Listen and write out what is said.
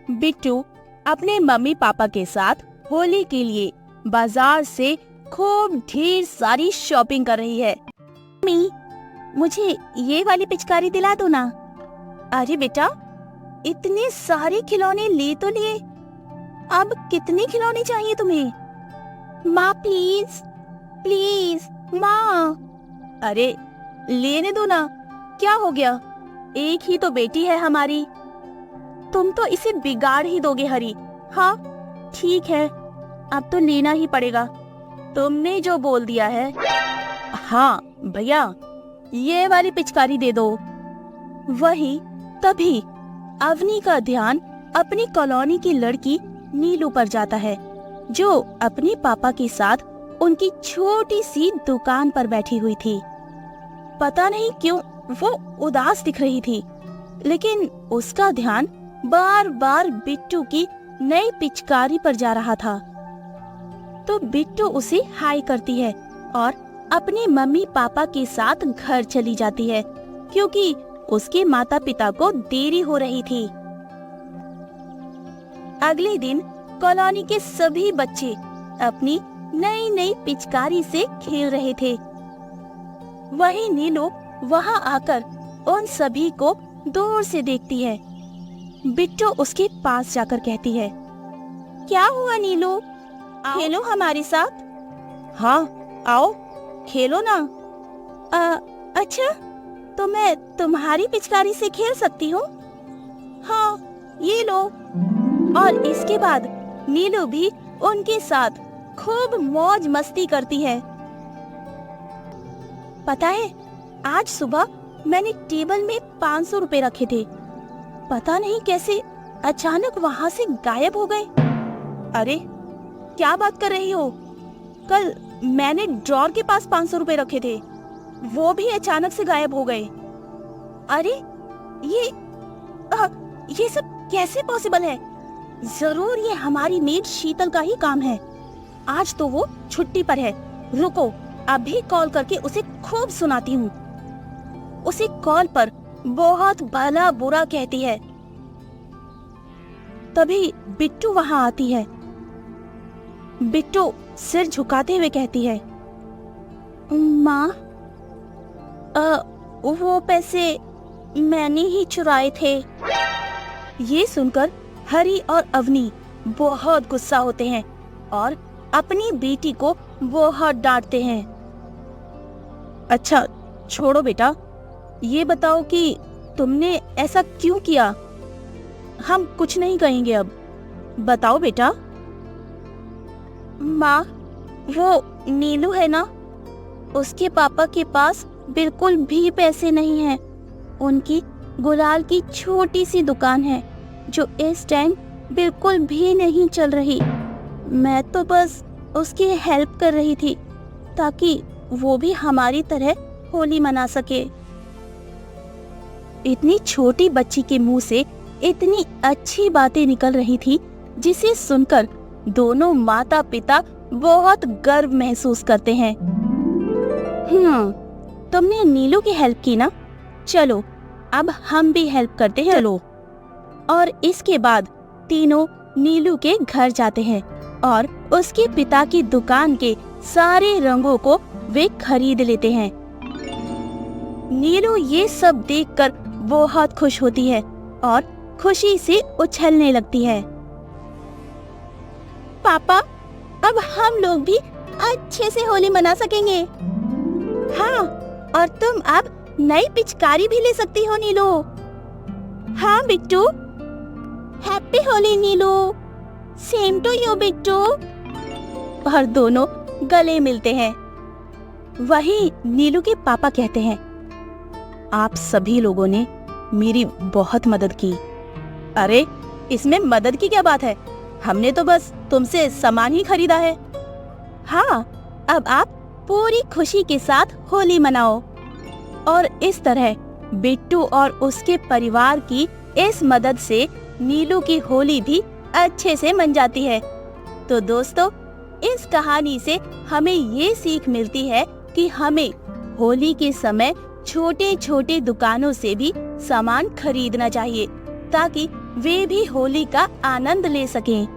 बिट्टू अपने mummy papa के साथ होली के लिए बाजार से खूब ढेर सारी शॉपिंग कर रही है। मम्मी, मुझे ये वाली पिचकारी दिला दो ना। अरे बेटा, इतने सारे खिलौने ले तो लिए, अब कितने खिलौने चाहिए तुम्हें? माँ प्लीज प्लीज माँ। अरे लेने दो ना, क्या हो गया? एक ही तो बेटी है हमारी, तुम तो इसे बिगाड़ ही दोगे हरी। हाँ ठीक है, अब तो लेना ही पड़ेगा, तुमने जो बोल दिया है। हाँ भैया, ये वाली पिचकारी दे दो। वही तभी अवनी का ध्यान अपनी कॉलोनी की लड़की नीलू पर जाता है, जो अपने पापा के साथ उनकी छोटी सी दुकान पर बैठी हुई थी। पता नहीं क्यों वो उदास दिख रही थी, लेकिन उसका ध्यान बार बार बिट्टू की नई पिचकारी पर जा रहा था। तो बिट्टू उसे हाय करती है और अपने मम्मी पापा के साथ घर चली जाती है, क्योंकि उसके माता पिता को देरी हो रही थी। अगले दिन कॉलोनी के सभी बच्चे अपनी नई नई पिचकारी से खेल रहे थे। वही नीलू वहां आकर उन सभी को दूर से देखती है। बिट्टू उसके पास जाकर कहती है, क्या हुआ नीलू, खेलो हमारे साथ? हाँ आओ खेलो ना। अच्छा, तो मैं तुम्हारी पिचकारी से खेल सकती हूँ? हाँ ये लो। और इसके बाद नीलू भी उनके साथ खूब मौज मस्ती करती है। पता है, आज सुबह मैंने टेबल में 500 रुपए रखे थे, पता नहीं कैसे अचानक वहाँ से गायब हो गए। अरे क्या बात कर रही हो? कल मैंने ड्रॉर के पास 500 रुपए रखे थे, वो भी अचानक से गायब हो गए। अरे ये सब कैसे पॉसिबल है? जरूर ये हमारी मेड शीतल का ही काम है। आज तो वो छुट्टी पर है, रुको अभी कॉल करके उसे खूब सुनाती हूँ। उसे कॉल पर बहुत भला बुरा कहती है। तभी बिट्टू वहां आती है। बिट्टू सिर झुकाते हुए कहती है, माँ, वो पैसे मैंने ही चुराए थे। ये सुनकर हरी और अवनी बहुत गुस्सा होते हैं और अपनी बेटी को बहुत डांटते हैं। अच्छा छोड़ो बेटा, ये बताओ कि तुमने ऐसा क्यों किया? हम कुछ नहीं कहेंगे, अब बताओ बेटा। माँ, वो नीलू है ना, उसके पापा के पास बिल्कुल भी पैसे नहीं हैं। उनकी गुलाल की छोटी सी दुकान है जो इस टाइम बिल्कुल भी नहीं चल रही। मैं तो बस उसकी हेल्प कर रही थी ताकि वो भी हमारी तरह होली मना सके। इतनी छोटी बच्ची के मुंह से इतनी अच्छी बातें निकल रही थी, जिसे सुनकर दोनों माता पिता बहुत गर्व महसूस करते हैं। तुमने नीलू की हेल्प की ना, चलो अब हम भी हेल्प करते हैं, चलो। और इसके बाद तीनों नीलू के घर जाते हैं और उसके पिता की दुकान के सारे रंगों को वे खरीद लेते हैं। नीलू ये सब देखकर बहुत खुश होती है और खुशी से उछलने लगती है। पापा, अब हम लोग भी अच्छे से होली मना सकेंगे। हाँ, और तुम अब नई पिचकारी भी ले सकती हो नीलू। हाँ Bittu, happy Holi Neelu. Same to you Bittu. और दोनों गले मिलते हैं। वही नीलू के पापा कहते हैं, आप सभी लोगों ने मेरी बहुत मदद की। अरे इसमें मदद की क्या बात है, हमने तो बस तुमसे सामान ही खरीदा है। हाँ, अब आप पूरी खुशी के साथ होली मनाओ। और इस तरह बिट्टू और उसके परिवार की इस मदद से नीलू की होली भी अच्छे से मन जाती है। तो दोस्तों, इस कहानी से हमें ये सीख मिलती है कि हमें होली के समय छोटे छोटे दुकानों से भी सामान खरीदना चाहिए, ताकि वे भी होली का आनंद ले सकें।